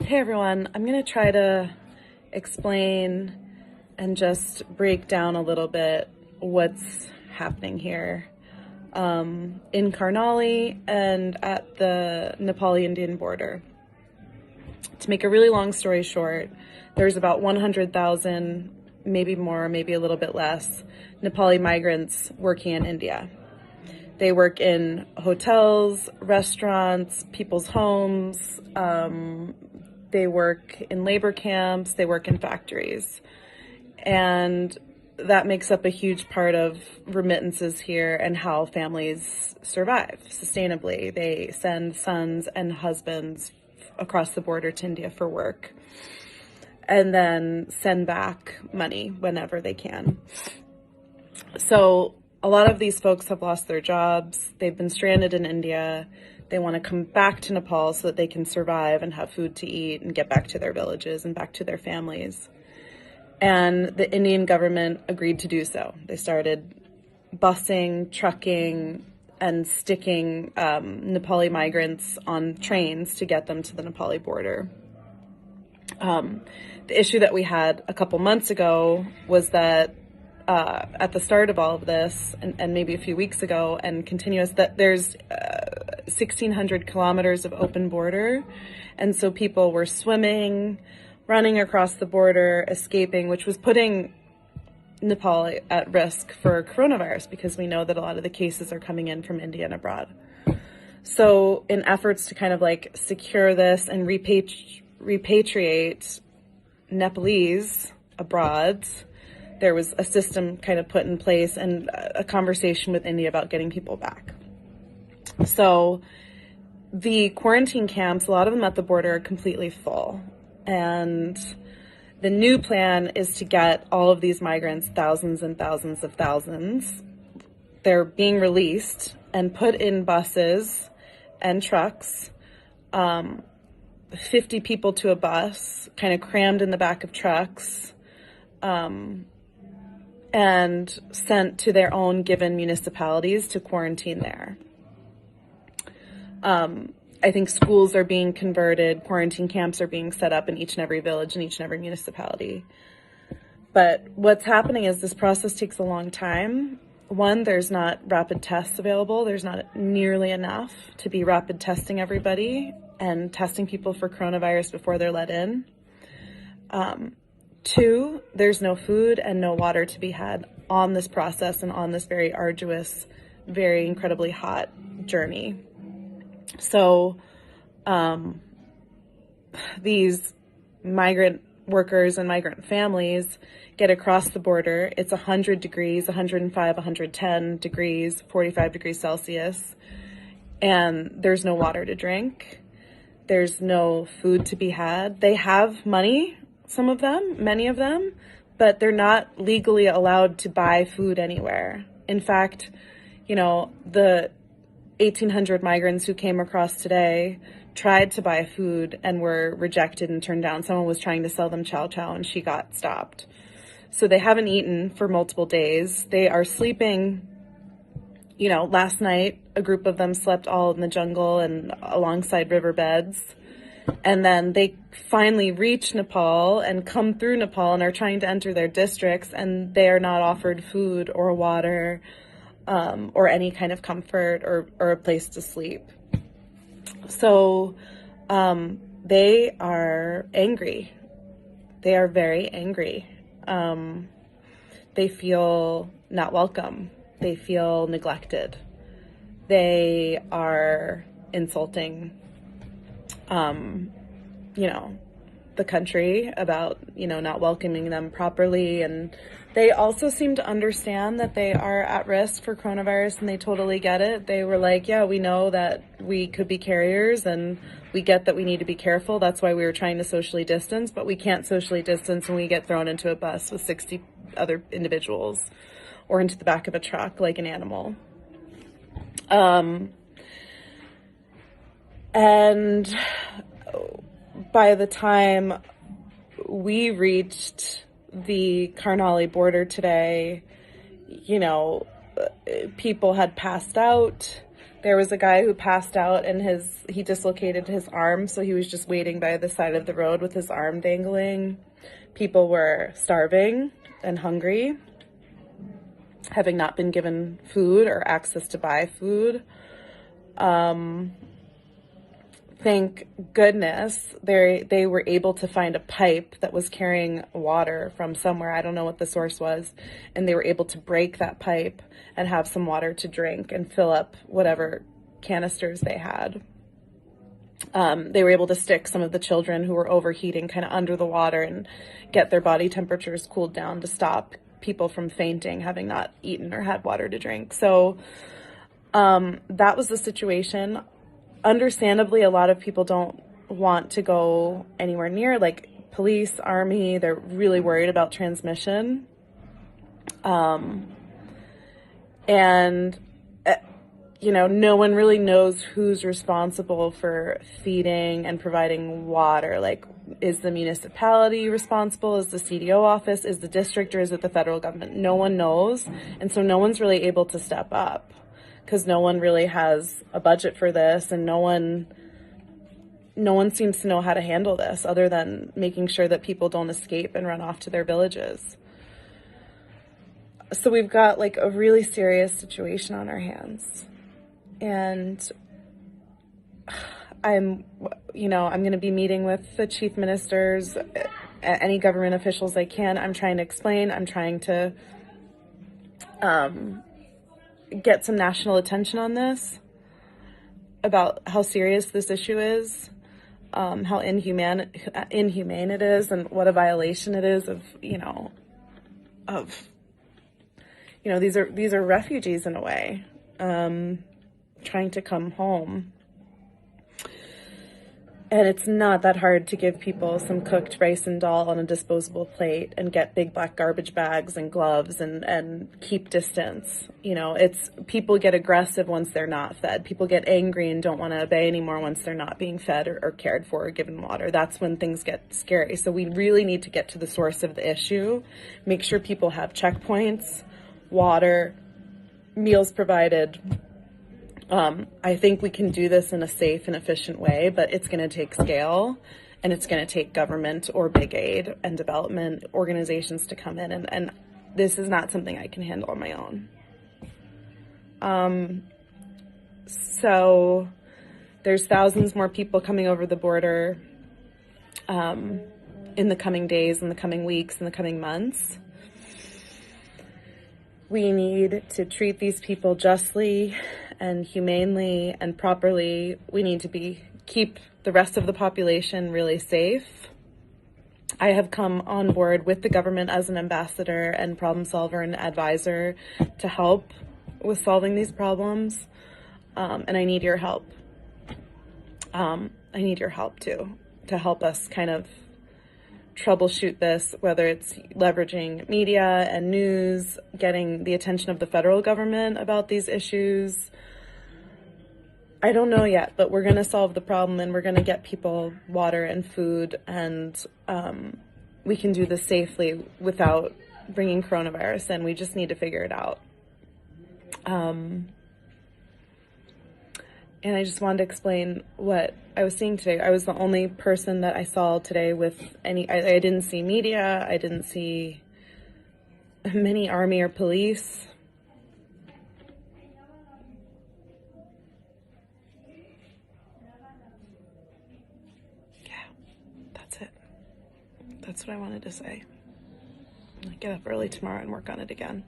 Hey everyone, I'm going to try to explain and just break down a little bit what's happening here in Karnali and at the Nepali-Indian border. To make a really long story short, there's about 100,000, maybe more, maybe a little bit less, Nepali migrants working in India. They work in hotels, restaurants, people's homes. They work in labor camps. They work in factories. And that makes up a huge part of remittances here and how families survive sustainably. They send sons and husbands across the border to India for work and then send back money whenever they can. So a lot of these folks have lost their jobs. They've been stranded in India. They want to come back to Nepal so that they can survive and have food to eat and get back to their villages and back to their families. And the Indian government agreed to do so. They started busing, trucking, and sticking Nepali migrants on trains to get them to the Nepali border. The issue that we had a couple months ago was that at the start of all of this, and maybe a few weeks ago, and continuous, that there's 1,600 kilometers of open border. And so people were swimming, running across the border, escaping, which was putting Nepal at risk for coronavirus because we know that a lot of the cases are coming in from India and abroad. So in efforts to kind of like secure this and repatriate Nepalese abroad, there was a system kind of put in place and a conversation with India about getting people back. So the quarantine camps, a lot of them at the border, are completely full. And the new plan is to get all of these migrants, thousands and thousands of thousands, they're being released and put in buses and trucks, 50 people to a bus, kind of crammed in the back of trucks, and sent to their own given municipalities to quarantine there. I think schools are being converted, quarantine camps are being set up in each and every village, in each and every municipality. But what's happening is this process takes a long time. One, there's not rapid tests available. There's not nearly enough to be rapid testing everybody and testing people for coronavirus before they're let in. Two, there's no food and no water to be had on this process and on this very arduous, very incredibly hot journey. So these migrant workers and migrant families get across the border. It's 100 degrees, 105, 110 degrees, 45 degrees Celsius, and there's no water to drink. There's no food to be had. They have money, some of them, many of them, but they're not legally allowed to buy food anywhere. In fact, the 1,800 migrants who came across today tried to buy food and were rejected and turned down. Someone was trying to sell them chow chow and she got stopped. So they haven't eaten for multiple days. They are sleeping, last night a group of them slept all in the jungle and alongside riverbeds. And then they finally reach Nepal and come through Nepal and are trying to enter their districts, and they are not offered food or water or any kind of comfort or a place to sleep. So they are angry. They are very angry. They feel not welcome. They feel neglected. They are insulting the country about, not welcoming them properly. And they also seem to understand that they are at risk for coronavirus, and they totally get it. They were like, yeah, we know that we could be carriers and we get that we need to be careful. That's why we were trying to socially distance, but we can't socially distance when we get thrown into a bus with 60 other individuals or into the back of a truck like an animal. And by the time we reached the Karnali border today, people had passed out. There was a guy who passed out and he dislocated his arm, so he was just waiting by the side of the road with his arm dangling. People were starving and hungry, having not been given food or access to buy food. Thank goodness they were able to find a pipe that was carrying water from somewhere. I don't know what the source was. And they were able to break that pipe and have some water to drink and fill up whatever canisters they had. They were able to stick some of the children who were overheating kind of under the water and get their body temperatures cooled down to stop people from fainting, having not eaten or had water to drink. So that was the situation. Understandably, a lot of people don't want to go anywhere near, like police, army. They're really worried about transmission. And, you know, no one really knows who's responsible for feeding and providing water. Like, is the municipality responsible? Is the CDO office? Is the district? Or is it the federal government? No one knows. And so no one's really able to step up, because no one really has a budget for this, and no one seems to know how to handle this other than making sure that people don't escape and run off to their villages. So we've got like a really serious situation on our hands. And I'm going to be meeting with the chief ministers, any government officials I can. I'm trying to explain, I'm trying to get some national attention on this, about how serious this issue is, how inhumane it is, and what a violation it is of these are refugees in a way, trying to come home. And it's not that hard to give people some cooked rice and dal on a disposable plate and get big black garbage bags and gloves and keep distance. You know, it's people get aggressive once they're not fed. People get angry and don't want to obey anymore once they're not being fed or cared for or given water. That's when things get scary. So we really need to get to the source of the issue, make sure people have checkpoints, water, meals provided. I think we can do this in a safe and efficient way, but it's going to take scale, and it's going to take government or big aid and development organizations to come in. And this is not something I can handle on my own. So there's thousands more people coming over the border in the coming days, in the coming weeks, in the coming months. We need to treat these people justly and humanely and properly. We need to keep the rest of the population really safe. I have come on board with the government as an ambassador and problem solver and advisor to help with solving these problems. And I need your help. I need your help too, to help us kind of troubleshoot this, whether it's leveraging media and news, getting the attention of the federal government about these issues. I don't know yet, but we're going to solve the problem, and we're going to get people water and food, and we can do this safely without bringing coronavirus in. We just need to figure it out. And I just wanted to explain what I was seeing today. I was the only person that I saw today with I didn't see media. I didn't see many army or police. Yeah, that's it. That's what I wanted to say. I'll get up early tomorrow and work on it again.